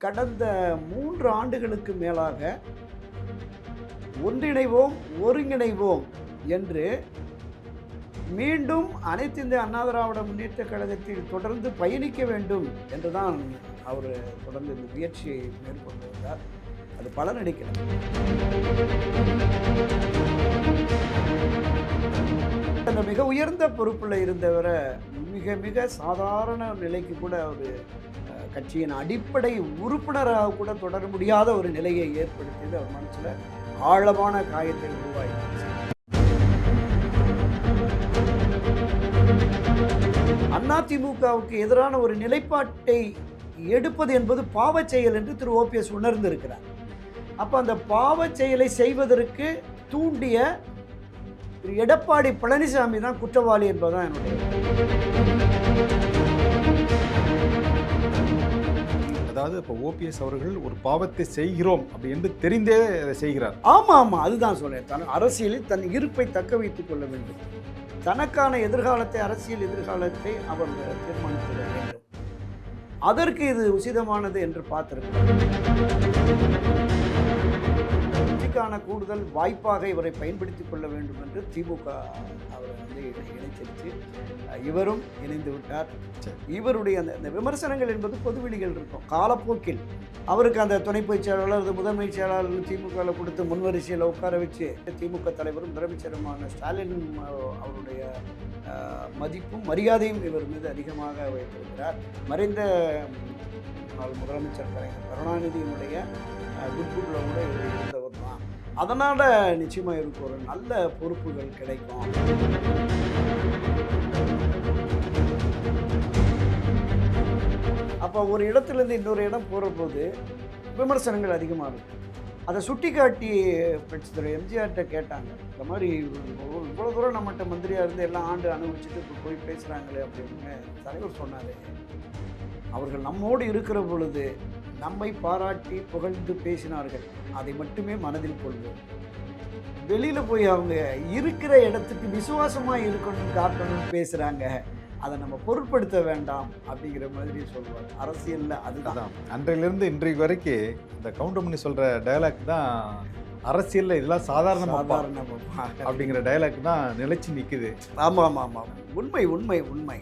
கடந்த 3 ஆண்டுகளுக்கு மேலாக ஒன்றிணைவோம் ஒருங்கிணைவோம் என்று மீண்டும் அனைத்து இந்திய அண்ணா திராவிட முன்னேற்ற கழகத்தில் தொடர்ந்து பயணிக்க வேண்டும் என்றுதான் அவர் தொடர்ந்து இந்த முயற்சியை மேற்கொண்டு வந்தார். அது பலனளிக்கிறது. அந்த மிக உயர்ந்த பொறுப்பில் இருந்தவரை மிக மிக சாதாரண நிலைக்கு கூட அவர் கட்சியின் அடிப்படை உறுப்பினராக கூட தொடர முடியாத ஒரு நிலையை ஏற்படுத்தியது அவர் மனசில் ஆழமான காயத்தை உருவாக்கி. அதிமுகவுக்கு எதிரான ஒரு நிலைப்பாட்டை எடுப்பது என்பது பாவச் செயல் என்று திரு ஓபிஎஸ் உணர்ந்திருக்கிறார். அப்போ அந்த பாவச் செயலை செய்வதற்கு தூண்டிய திரு எடப்பாடி பழனிசாமி தான் குற்றவாளி என்பதுதான் என்னுடைய. அதாவது இப்போ ஓபிஎஸ் அவர்கள் ஒரு பாவத்தை செய்கிறோம் அப்படி என்று தெரிந்தே செய்கிறார். ஆமாம், அதுதான் சொல்றேன். அரசியலில் தன் இருப்பை தக்க வைத்துக் கொள்ள வேண்டும். தனக்கான எதிர்காலத்தை, அரசியல் எதிர்காலத்தை அவர் தீர்மானித்து கொள்ள வேண்டும். அதற்கு இது உசிதமானது என்று பார்த்திருக்கிறார். கூடுதல் வாய்ப்பாக இவரை பயன்படுத்திக் கொள்ள வேண்டும் என்று திமுக அவர் இணைச்சிருச்சு. இவரும் இணைந்து விட்டார். இவருடைய அந்த விமர்சனங்கள் என்பது பொதுவெளிகள் இருக்கும். காலப்போக்கில் அவருக்கு அந்த துணை பொதுச் செயலாளர், முதன்மை செயலாளர் திமுகவில் கொடுத்து முன்வரிசையில் உட்கார வச்சு திமுக தலைவரும் முதலமைச்சருமான ஸ்டாலின் அவருடைய மதிப்பும் மரியாதையும் இவர் மீது அதிகமாக வைத்திருக்கிறார். மறைந்த முதலமைச்சர் கருணாநிதியினுடைய குட்புக்கில் கூட இவர் இருந்தவர் தான். அதனால் நிச்சயமாக இவருக்கு ஒரு நல்ல பொறுப்புகள் கிடைக்கும். அப்போ ஒரு இடத்துலேருந்து இன்னொரு இடம் போகிற போது விமர்சனங்கள் அதிகமாக இருக்கும். அதை சுட்டி காட்டி திரு எம்ஜிஆர்கிட்ட கேட்டாங்க, இந்த மாதிரி இவ்வளோ தூரம் நம்மகிட்ட மந்திரியாக இருந்து எல்லாம் ஆண்டு அனுபவிச்சுட்டு இப்போ போய் பேசுகிறாங்களே அப்படின்னு தலைவர் சொன்னார். அவர்கள் நம்மோடு இருக்கிற பொழுது நம்மை பாராட்டி புகழ்ந்து பேசினார்கள், அதை மட்டுமே மனதில் கொள்வோம். வெளியில் போய் அவங்க இருக்கிற இடத்துக்கு விசுவாசமாக இருக்கணும்னு காட்டணும்னு பேசுகிறாங்க, அதை நம்ம பொருட்படுத்த வேண்டாம் அப்படிங்கிற மாதிரி சொல்லுவார். அரசியலில் அதுதான் அன்றையிலிருந்து இன்றைக்கு வரைக்கும் இந்த கவுண்டமணி சொல்கிற டயலாக் தான் அரசியலில் இதெல்லாம் சாதாரண அப்படிங்கிற டயலாக் தான் நிலைச்சு நிற்குது. ஆமாம் ஆமாம் ஆமாம், உண்மை உண்மை உண்மை.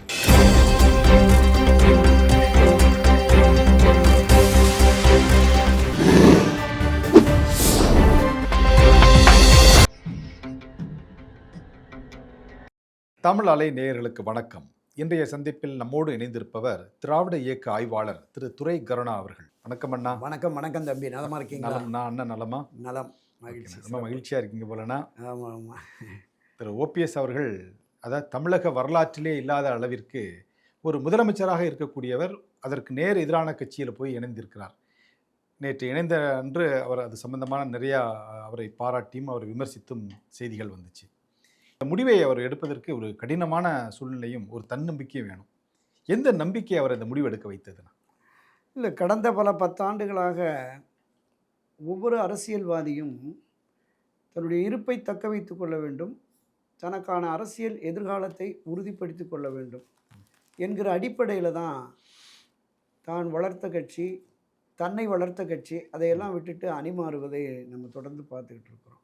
தமிழ் அலை நேயர்களுக்கு வணக்கம். இன்றைய சந்திப்பில் நம்மோடு இணைந்திருப்பவர் திராவிட இயக்க ஆய்வாளர் திரு துரை கருணா அவர்கள். வணக்கம் அண்ணா. வணக்கம் வணக்கம் தம்பி, நலமா இருக்கீங்க? நான் அண்ணன் நலமா? நலம், மகிழ்ச்சி. ரொம்ப மகிழ்ச்சியாக இருக்கீங்க போலண்ணா. ஆமாம் ஆமாம். திரு ஓபிஎஸ் அவர்கள் அதாவது தமிழக வரலாற்றிலே இல்லாத அளவிற்கு ஒரு முதலமைச்சராக இருக்கக்கூடியவர் அதற்கு நேர் எதிரான கட்சியில் போய் இணைந்திருக்கிறார். நேற்று இணைந்த அன்று அவர் அது சம்பந்தமான நிறையா அவரை பாராட்டியும் அவர் விமர்சித்தும் செய்திகள் வந்துச்சு. இந்த முடிவை அவர் எடுப்பதற்கு ஒரு கடினமான சூழ்நிலையும் ஒரு தன்னம்பிக்கையும் வேணும். எந்த நம்பிக்கை அவர் இந்த முடிவு எடுக்க வைத்ததுன்னா? இல்லை, கடந்த பல 10 ஆண்டுகளாக ஒவ்வொரு அரசியல்வாதியும் தன்னுடைய இருப்பை தக்க வைத்து கொள்ள வேண்டும், தனக்கான அரசியல் எதிர்காலத்தை உறுதிப்படுத்தி கொள்ள வேண்டும் என்கிற அடிப்படையில் தான் தான் வளர்த்த கட்சி, தன்னை வளர்த்த கட்சி, அதையெல்லாம் விட்டுட்டு அணிமாறுவதை நம்ம தொடர்ந்து பார்த்துக்கிட்டு இருக்கிறோம்.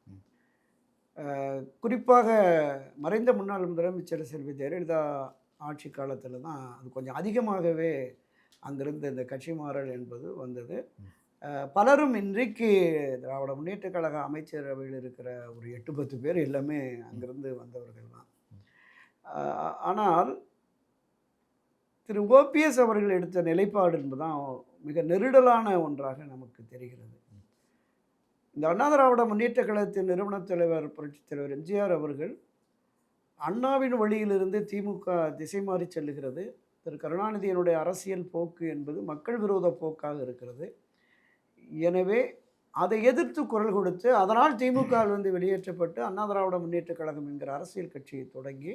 குறிப்பாக மறைந்த முன்னாள் முதலமைச்சர் செல்வி ஜெயலலிதா ஆட்சி காலத்தில் தான் அது கொஞ்சம் அதிகமாகவே அங்கிருந்து இந்த கட்சி மாறல் என்பது வந்தது. பலரும் இன்றைக்கு திராவிட முன்னேற்ற கழக அமைச்சரவையில் இருக்கிற ஒரு 8-10 பேர் எல்லாமே அங்கிருந்து வந்தவர்கள் தான். ஆனால் திரு ஓபிஎஸ் அவர்கள் எடுத்த நிலைப்பாடு என்பதுதான் மிக நெருடலான ஒன்றாக நமக்கு தெரிகிறது. இந்த அண்ணா திராவிட முன்னேற்ற கழகத்தின் நிறுவன தலைவர் புரட்சித் தலைவர் எம்ஜிஆர் அவர்கள் அண்ணாவின் வழியிலிருந்து திமுக திசை மாறி செல்லுகிறது. திரு கருணாநிதியினுடைய அரசியல் போக்கு என்பது மக்கள் விரோத போக்காக இருக்கிறது. எனவே அதை எதிர்த்து குரல் கொடுத்து அதனால் திமுகவிலிருந்து வெளியேற்றப்பட்டு அண்ணா திராவிட முன்னேற்ற கழகம் என்கிற அரசியல் கட்சியை தொடங்கி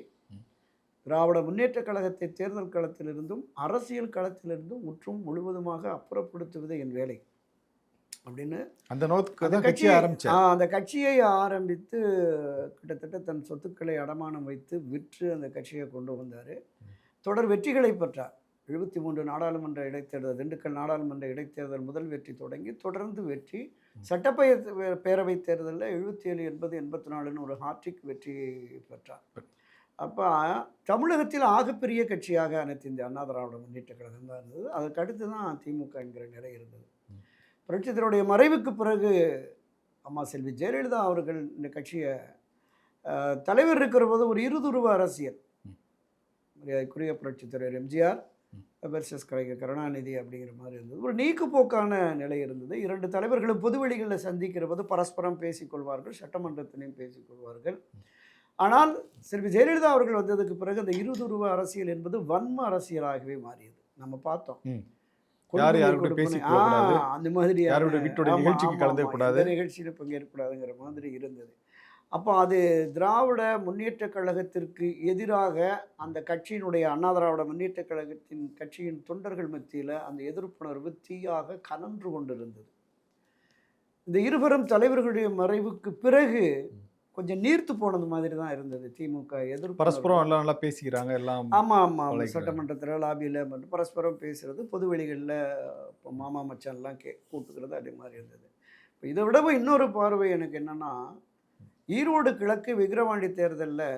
திராவிட முன்னேற்ற கழகத்தை தேர்தல் களத்திலிருந்தும் அரசியல் களத்திலிருந்தும் முற்றும் முழுவதுமாக அப்புறப்படுத்துவது என் வேலை அப்படின்னு அந்த அந்த கட்சியை ஆரம்பித்து கிட்டத்தட்ட தன் சொத்துக்களை அடமானம் வைத்து விற்று அந்த கட்சியை கொண்டு வந்தார். தொடர் வெற்றிகளை பெற்றார். 73 நாடாளுமன்ற இடைத்தேர்தல், திண்டுக்கல் நாடாளுமன்ற இடைத்தேர்தல் முதல் வெற்றி தொடங்கி தொடர்ந்து வெற்றி, பேரவைத் தேர்தலில் 77, 80, 84ன்னு ஒரு ஹாட்ரிக் வெற்றி பெற்றார். அப்போ தமிழகத்தில் ஆகப்பெரிய கட்சியாக அனைத்து இந்திய அண்ணா திராவிட முன்னேற்ற கழகம் தான் இருந்தது. அதுக்கு அடுத்து தான் திமுக என்கிற நிலை இருந்தது. புரட்சித்தருடைய மறைவுக்கு பிறகு அம்மா செல்வி ஜெயலலிதா அவர்கள் இந்த கட்சியை தலைவர் இருக்கிற போது ஒரு இருதுருவ அரசியல், மரியாதைக்குரிய புரட்சித் தலைவர் எம்ஜிஆர் வெர்சஸ் கலைஞர் கருணாநிதி அப்படிங்கிற மாதிரி இருந்தது. ஒரு நீக்குப்போக்கான நிலை இருந்தது. 2 தலைவர்களும் பொதுவெளிகளில் சந்திக்கிற போது பரஸ்பரம் பேசிக்கொள்வார்கள், சட்டமன்றத்திலையும் பேசிக்கொள்வார்கள். ஆனால் செல்வி ஜெயலலிதா அவர்கள் வந்ததுக்கு பிறகு அந்த இருதுருவ அரசியல் என்பது வன்ம அரசியலாகவே மாறியது. நம்ம பார்த்தோம். அந்த மாதிரி நிகழ்ச்சியில் பங்கேற்கக்கூடாதுங்கிற மாதிரி இருந்தது. அப்போ அது திராவிட முன்னேற்ற கழகத்திற்கு எதிராக அந்த கட்சியினுடைய அண்ணா திராவிட முன்னேற்ற கழகத்தின் கட்சியின் தொண்டர்கள் மத்தியில் அந்த எதிர்ப்புணர்வு தீயாக கனன்று கொண்டிருந்தது. இந்த இருவரும் தலைவர்களுடைய மறைவுக்கு பிறகு கொஞ்சம் நீர்த்து போனது மாதிரி தான் இருந்தது. திமுக எதிர்ப்பு பரஸ்பரம் எல்லாம் நல்லா பேசிக்கிறாங்க எல்லாம். ஆமாம், சட்டமன்றத்தில் லாபியில் பரஸ்பரம் பேசுகிறது, பொதுவெளிகளில் இப்போ மாமா மச்சான்லாம் கூட்டுக்கிறது அதே மாதிரி இருந்தது. இப்போ இதை விடவும் இன்னொரு பார்வை எனக்கு என்னென்னா, ஈரோடு கிழக்கு விக்கிரவாண்டி தேர்தலில்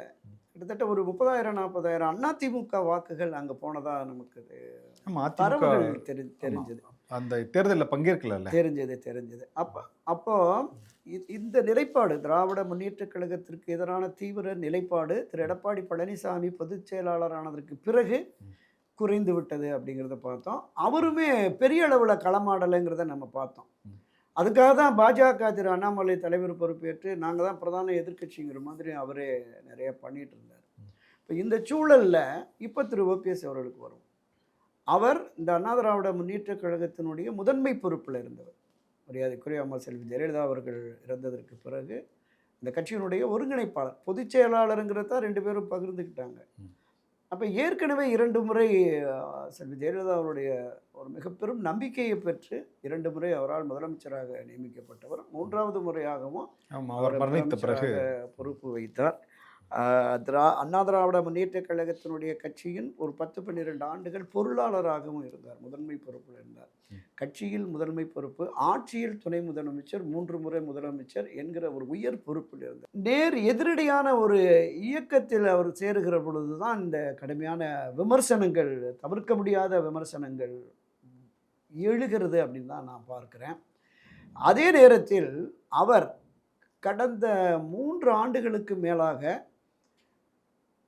கிட்டத்தட்ட ஒரு 30,000 40,000 அதிமுக வாக்குகள் அங்கே போனதா நமக்கு தரவுகள் தெரிஞ்சது. அந்த தேர்தலில் பங்கேற்கல தெரிஞ்சது. அப்போ இந்த நிலைப்பாடு, திராவிட முன்னேற்ற கழகத்திற்கு எதிரான தீவிர நிலைப்பாடு திரு எடப்பாடி பழனிசாமி பொதுச் செயலாளரானதற்கு பிறகு குறைந்து விட்டது அப்படிங்கிறத பார்த்தோம். அவருமே பெரிய அளவில் களமாடலைங்கிறத நம்ம பார்த்தோம். அதுக்காக தான் பாஜக திரு அண்ணாமலை தலைவர் பொறுப்பேற்று நாங்கள் தான் பிரதான எதிர்க்கட்சிங்கிற மாதிரி அவரே நிறைய பண்ணிட்டு இருந்தார். இப்போ இந்த சூழலில் இப்போ திரு ஓபிஎஸ் அவர்களுக்கு வரும். அவர் இந்த அண்ணா திராவிட முன்னேற்ற கழகத்தினுடைய முதன்மை பொறுப்பில் இருந்தவர். மரியாதைக்குரிய அம்மா செல்வி ஜெயலலிதா அவர்கள் இறந்ததற்கு பிறகு இந்த கட்சியினுடைய ஒருங்கிணைப்பாளர், பொதுச் செயலாளருங்கிறத 2 பேரும் பகிர்ந்துக்கிட்டாங்க. அப்போ ஏற்கனவே 2 முறை செல்வி ஜெயலலிதா அவருடைய ஒரு மிக பெரும் நம்பிக்கையை பெற்று 2 முறை அவரால் முதலமைச்சராக நியமிக்கப்பட்டவர். 3வது முறையாகவும் அவர் பொறுப்பு வைத்தார். அண்ணா திராவிட முன்னேற்ற கழகத்தினுடைய கட்சியின் ஒரு 10-12 ஆண்டுகள் பொருளாளராகவும் இருந்தார், முதன்மை பொறுப்பில் இருந்தார். கட்சியில் முதன்மை பொறுப்பு, ஆட்சியில் துணை முதலமைச்சர், 3 முறை முதலமைச்சர் என்கிற ஒரு உயர் பொறுப்பில் இருந்தார். நேர் எதிரடியான ஒரு இயக்கத்தில் அவர் சேருகிற பொழுது தான் இந்த கடுமையான விமர்சனங்கள், தவிர்க்க முடியாத விமர்சனங்கள் எழுகிறது அப்படின்னு தான் நான் பார்க்கிறேன். அதே நேரத்தில் அவர் கடந்த 3 ஆண்டுகளுக்கு மேலாக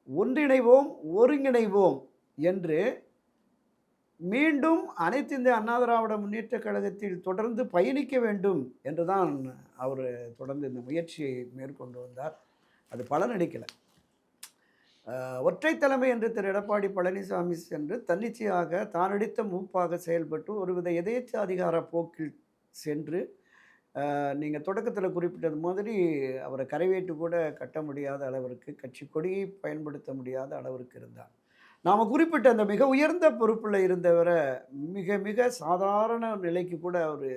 ஒன்றிணைவோம் ஒருங்கிணைவோம் என்று மீண்டும் அனைத்து இந்திய அண்ணா திராவிட முன்னேற்ற கழகத்தில் தொடர்ந்து பயணிக்க வேண்டும் என்று தான் அவர் தொடர்ந்து இந்த முயற்சியை மேற்கொண்டு வந்தார். அது பலனளிக்கலை. ஒற்றை தலைமை என்று திரு எடப்பாடி பழனிசாமி சென்று தன்னிச்சையாக தானடித்த மூப்பாக செயல்பட்டு ஒருவித எதேச்ச அதிகார போக்கில் சென்று நீங்கள் தொடக்கத்தில் குறிப்பிட்டது மாதிரி அவரை கரைவேட்டு கூட கட்ட முடியாத அளவிற்கு, கட்சி கொடியை பயன்படுத்த முடியாத அளவிற்கு இருந்தார். நாம் குறிப்பிட்ட அந்த மிக உயர்ந்த பொறுப்பில் இருந்தவரை மிக மிக சாதாரண நிலைக்கு கூட அவர்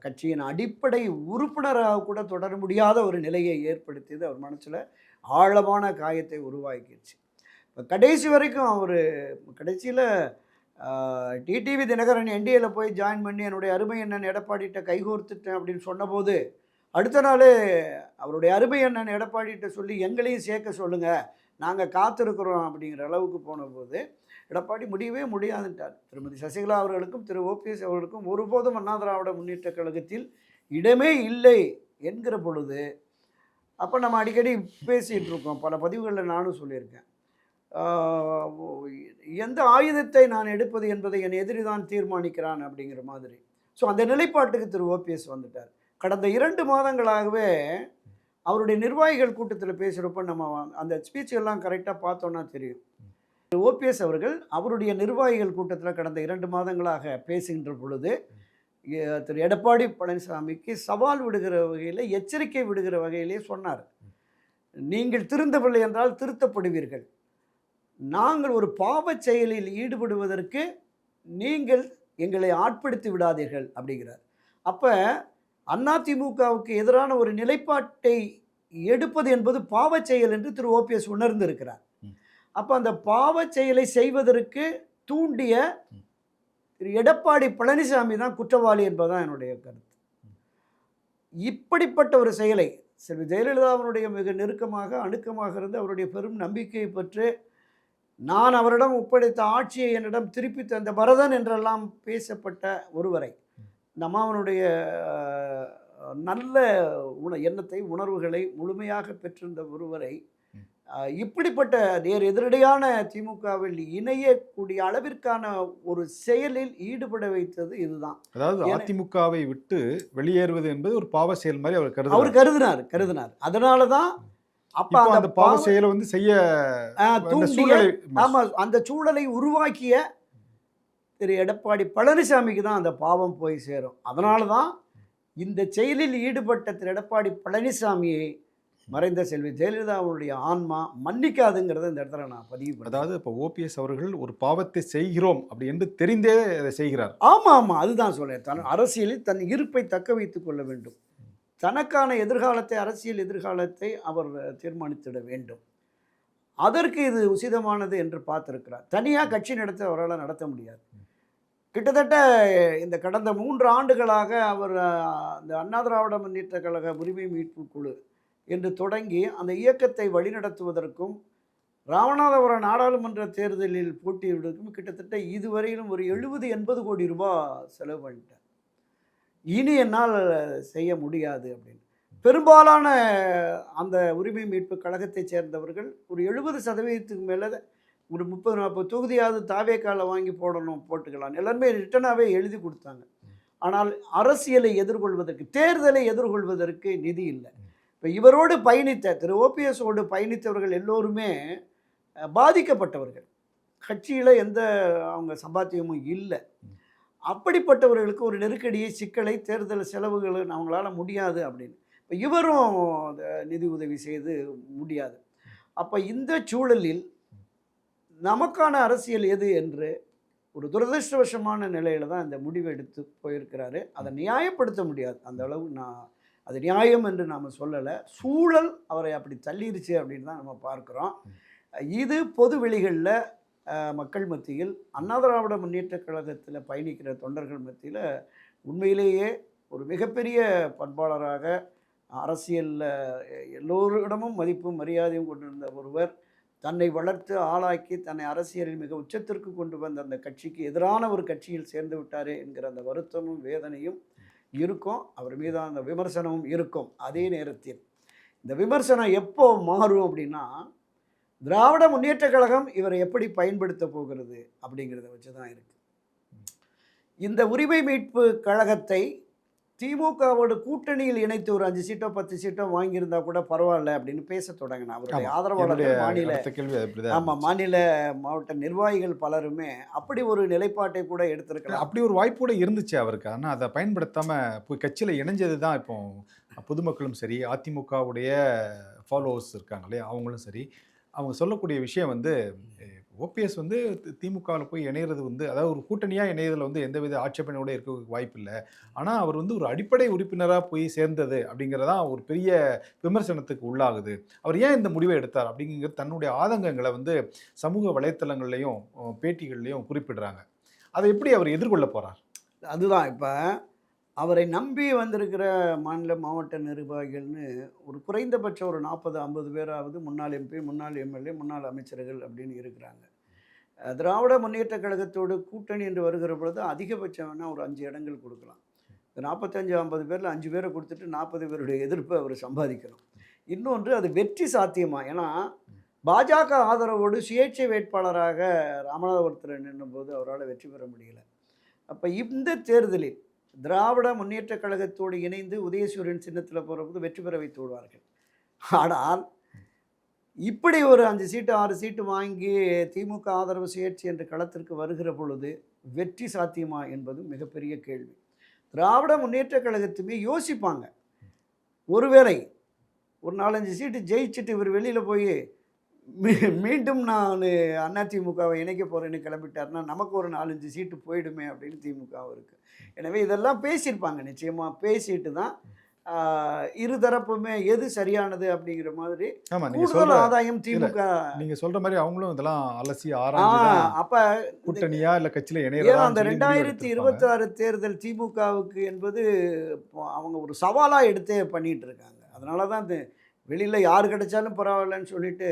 கட்சியின் அடிப்படை உறுப்பினராக கூட தொடர முடியாத ஒரு நிலையை ஏற்படுத்தியது அவர் மனசில் ஆழமான காயத்தை உருவாக்கிடுச்சு. இப்போ கடைசி வரைக்கும் அவர் கடைசியில் டிடிவி தினகரன் என்டிஏல போய் ஜாயின் பண்ணி என்னுடைய அருமை அண்ணன் எடப்பாடிகிட்ட கைகோர்த்துட்டேன் அப்படின்னு சொன்னபோது அடுத்த நாள் அவருடைய அருமை அண்ணன் எடப்பாடிகிட்ட சொல்லி எங்களையும் சேர்க்க சொல்லுங்கள், நாங்கள் காத்திருக்கிறோம் அப்படிங்கிற அளவுக்கு போனபோது எடப்பாடி முடியவே முடியாதுன்ட்டார். திருமதி சசிகலா அவர்களுக்கும் திரு ஓபிஎஸ் அவர்களுக்கும் ஒருபோதும் அண்ணா திராவிட முன்னேற்ற கழகத்தில் இடமே இல்லை என்கிற பொழுது, அப்போ நம்ம அடிக்கடி பேசிகிட்டு இருக்கோம், பல பதிவுகளில் நானும் சொல்லியிருக்கேன், எந்த ஆயுதத்தை நான் எடுப்பது என்பதை என் எதிரி தான் தீர்மானிக்கிறான் அப்படிங்கிற மாதிரி. ஸோ அந்த நிலைப்பாட்டுக்கு திரு ஓபிஎஸ் வந்துட்டார். கடந்த 2 மாதங்களாகவே அவருடைய நிர்வாகிகள் கூட்டத்தில் பேசுகிறப்ப நம்ம அந்த ஸ்பீச் எல்லாம் கரெக்டாக பார்த்தோன்னா தெரியும். ஓபிஎஸ் அவர்கள் அவருடைய நிர்வாகிகள் கூட்டத்தில் கடந்த 2 மாதங்களாக பேசுகின்ற பொழுது திரு எடப்பாடி பழனிசாமிக்கு சவால் விடுகிற வகையில், எச்சரிக்கை விடுகிற வகையிலே சொன்னார், நீங்கள் திருந்தவில்லை என்றால் திருத்தப்படுவீர்கள், நாங்கள் ஒரு பாவச் செயலில் ஈடுபடுவதற்கு நீங்கள் எங்களை ஆட்படுத்தி விடாதீர்கள் அப்படிங்கிறார். அப்போ அதிமுகவுக்கு எதிரான ஒரு நிலைப்பாட்டை எடுப்பது என்பது பாவச் செயல் என்று திரு ஓபிஎஸ் உணர்ந்திருக்கிறார். அப்போ அந்த பாவச் செயலை செய்வதற்கு தூண்டிய திரு எடப்பாடி பழனிசாமி தான் குற்றவாளி என்பதுதான் என்னுடைய கருத்து. இப்படிப்பட்ட ஒரு செயலை செல்வி ஜெயலலிதாவினுடைய மிக நெருக்கமாக அணுக்கமாக இருந்து அவருடைய பெரும் நம்பிக்கையை பெற்று நான் அவரிடம் ஒப்படைத்த ஆட்சியை என்னிடம் திருப்பி தந்த பரதன் என்றெல்லாம் பேசப்பட்ட ஒருவரை இந்த அம்மாவனுடைய நல்ல எண்ணத்தை உணர்வுகளை முழுமையாக பெற்றிருந்த ஒருவரை இப்படிப்பட்ட நேர் எதிரடையான திமுகவில் இணையக்கூடிய அளவிற்கான ஒரு செயலில் ஈடுபட வைத்தது இதுதான். அதாவது அதிமுகவை விட்டு வெளியேறுவது என்பது ஒரு பாவ செயல் மாதிரி அவர் கருதினார். அதனால தான் அப்ப அந்த பாவ செயலை வந்து செய்ய அந்த சூழலை உருவாக்கிய திரு எடப்பாடி பழனிசாமிக்கு தான் அந்த பாவம் போய் சேரும். அதனால தான் இந்த செயலில் ஈடுபட்ட திரு எடப்பாடி பழனிசாமியை மறைந்த செல்வி ஜெயலலிதாவுடைய ஆன்மா மன்னிக்காதுங்கிறத இந்த இடத்துல நான் பதிவு பண்ணேன். அதாவது இப்போ ஓபிஎஸ் அவர்கள் ஒரு பாவத்தை செய்கிறோம் அப்படி என்று தெரிந்தே அதை செய்கிறார். ஆமாம், அதுதான் சொல்றேன். தன் அரசியலில் தன் இருப்பை தக்க வைத்துக் கொள்ள வேண்டும். தனக்கான அரசியல் எதிர்காலத்தை அவர் தீர்மானித்திட வேண்டும். அதற்கு இது உசிதமானது என்று பார்த்திருக்கிறார். தனியாக கட்சி அவரால் நடத்த முடியாது. கிட்டத்தட்ட இந்த கடந்த 3 ஆண்டுகளாக அவர் அந்த அண்ணா திராவிட முன்னேற்ற கழக உரிமை மீட்பு குழு என்று தொடங்கி அந்த இயக்கத்தை வழிநடத்துவதற்கும் ராமநாதபுரம் நாடாளுமன்ற தேர்தலில் போட்டியிடுவதற்கும் கிட்டத்தட்ட இதுவரையிலும் ஒரு 70-80 கோடி ரூபாய் செலவு பண்ணிட்டார். இனி என்னால் செய்ய முடியாது அப்படின்னு பெரும்பாலான அந்த உரிமை மீட்பு கழகத்தை சேர்ந்தவர்கள் ஒரு 70% மேலே ஒரு 30-40 தொகுதியாவது தாவேக்கால வாங்கி போட்டுக்கலாம் எல்லாருமே ரிட்டனாகவே எழுதி கொடுத்தாங்க. ஆனால் அரசியலை எதிர்கொள்வதற்கு தேர்தலை எதிர்கொள்வதற்கு நிதி இல்லை. இப்போ இவரோடு பயணித்த திரு ஓபிஎஸோடு பயணித்தவர்கள் எல்லோருமே பாதிக்கப்பட்டவர்கள். கட்சியில் எந்த அவங்க சம்பாத்தியமும் இல்லை. அப்படிப்பட்டவர்களுக்கு ஒரு நெருக்கடியை சிக்கலை தேர்தல் செலவுகள் அவங்களால முடியாது அப்படின்னு இப்போ இவரும் நிதி உதவி செய்து முடியாது. அப்போ இந்த சூழலில் நமக்கான அரசியல் எது என்று ஒரு துரதிருஷ்டவசமான நிலையில் தான் இந்த முடிவை எடுத்து போயிருக்கிறாரு. அதை நியாயப்படுத்த முடியாது. அந்த அளவு அது நியாயம் என்று நாம் சொல்லலை. சூழல் அவரை அப்படி தள்ளிருச்சு அப்படின்னு தான் நம்ம பார்க்குறோம். இது பொது வெளிகளில் மக்கள் மத்தியில் அண்ணா திராவிட முன்னேற்ற கழகத்தில் பயணிக்கிற தொண்டர்கள் மத்தியில் உண்மையிலேயே ஒரு மிகப்பெரிய பண்பாளராக அரசியலில் எல்லோரிடமும் மதிப்பும் மரியாதையும் கொண்டிருந்த ஒருவர் தன்னை வளர்த்து ஆளாக்கி தன்னை அரசியலில் மிக உச்சத்திற்கு கொண்டு வந்த அந்த கட்சிக்கு எதிரான ஒரு கட்சியில் சேர்ந்து விட்டாரே என்கிற அந்த வருத்தமும் வேதனையும் இருக்கும். அவர் மீதான அந்த விமர்சனமும் இருக்கும். அதே நேரத்தில் இந்த விமர்சனம் எப்போ மாறும் அப்படின்னா திராவிட முன்னேற்ற கழகம் இவரை எப்படி பயன்படுத்த போகிறது அப்படிங்கிறத வச்சு தான் இருக்குது. இந்த உரிமை மீட்பு கழகத்தை திமுகவோட கூட்டணியில் இணைத்து ஒரு 5 சீட்டோ 10 சீட்டோ வாங்கியிருந்தா கூட பரவாயில்ல அப்படின்னு பேச தொடங்கின அவருடைய ஆதரவாளர்கள் மாநில மாவட்ட நிர்வாகிகள் பலருமே அப்படி ஒரு நிலைப்பாட்டை கூட எடுத்திருக்கலாம். அப்படி ஒரு வாய்ப்பு கூட இருந்துச்சு அவருக்கு. ஆனால் அதை பயன்படுத்தாம போய் கட்சியில் இணைஞ்சது தான் இப்போ பொதுமக்களும் சரி அதிமுகவுடைய ஃபாலோவர்ஸ் இருக்காங்க இல்லையா அவங்களும் சரி அவங்க சொல்லக்கூடிய விஷயம் வந்து ஓபிஎஸ் வந்து திமுகவில் போய் இணையிறது வந்து அதாவது ஒரு கூட்டணியாக இணையதில் வந்து எந்தவித ஆட்சேபனையோட இருக்க வாய்ப்பு இல்லை. ஆனால் அவர் வந்து ஒரு அடிப்படை உறுப்பினராக போய் சேர்ந்தது அப்படிங்கிறதான் ஒரு பெரிய விமர்சனத்துக்கு உள்ளாகுது. அவர் ஏன் இந்த முடிவை எடுத்தார் அப்படிங்கிற தன்னுடைய ஆதங்கங்களை வந்து சமூக வலைத்தளங்கள்லையும் பேட்டிகள்லையும் குறிப்பிடுறாங்க. அதை எப்படி அவர் எதிர்கொள்ள போகிறார்? அதுதான் இப்போ அவரை நம்பி வந்திருக்கிற மாநில மாவட்ட நிர்வாகிகள்னு ஒரு குறைந்தபட்சம் ஒரு 40-50 பேராவது முன்னாள் எம்பி முன்னாள் எம்எல்ஏ முன்னாள் அமைச்சர்கள் அப்படின்னு இருக்கிறாங்க. திராவிட முன்னேற்ற கழகத்தோடு கூட்டணி என்று வருகிற பொழுது அதிகபட்சம் வேணால் ஒரு 5 இடங்கள் கொடுக்கலாம். இந்த 45-50 பேரில் 5 பேரை கொடுத்துட்டு 40 பேருடைய எதிர்ப்பை அவர் சம்பாதிக்கணும். இன்னொன்று அது வெற்றி சாத்தியமா? ஏன்னா பாஜக ஆதரவோடு சுயேட்சை வேட்பாளராக ராமநாதபுரத்தில் நின்றும்போது அவரால் வெற்றி பெற முடியல. அப்போ இந்த தேர்தலில் திராவிட முன்னேற்ற கழகத்தோடு இணைந்து உதயசூரியன் சின்னத்தில் போகிறபோது வெற்றி பெற வைத்து விடுவார்கள். ஆனால் இப்படி ஒரு 5 சீட்டு 6 சீட்டு வாங்கி திமுக ஆதரவு சுயேட்சை என்ற களத்திற்கு வருகிற பொழுது வெற்றி சாத்தியமா என்பது மிகப்பெரிய கேள்வி. திராவிட முன்னேற்ற கழகத்துமே யோசிப்பாங்க. ஒருவேளை ஒரு 4-5 சீட்டு ஜெயிச்சுட்டு இவர் வெளியில் போய் மீண்டும் நான் அதிமுகவை இணைக்க போகிறேன்னு கிளம்பிட்டாருன்னா நமக்கு ஒரு 4-5 சீட்டு போயிடுமே அப்படின்னு திமுக இருக்குது. எனவே இதெல்லாம் பேசியிருப்பாங்க. நிச்சயமாக பேசிட்டு தான் இருதரப்புமே எது சரியானது அப்படிங்கிற மாதிரி ஆமா, நீங்க கூடுதல் சொல்ற ஆதாயம் இல்ல திமுக. நீங்க சொல்ற மாதிரி அவங்களும் இதெல்லாம் அலசி ஆராய்ஞ்சு தான் அப்ப கூட்டணியா இல்ல கட்சியில ஏன்னா இணையறதான்னு அந்த சொல்லி முடிவு எடுத்திருப்பாங்க. 2026 தேர்தல் திமுகவுக்கு என்பது இப்போ அவங்க ஒரு சவாலா எடுத்தே பண்ணிட்டு இருக்காங்க. அதனால தான் வெளியில யார் கிடைச்சாலும் பரவாயில்லன்னு சொல்லிட்டு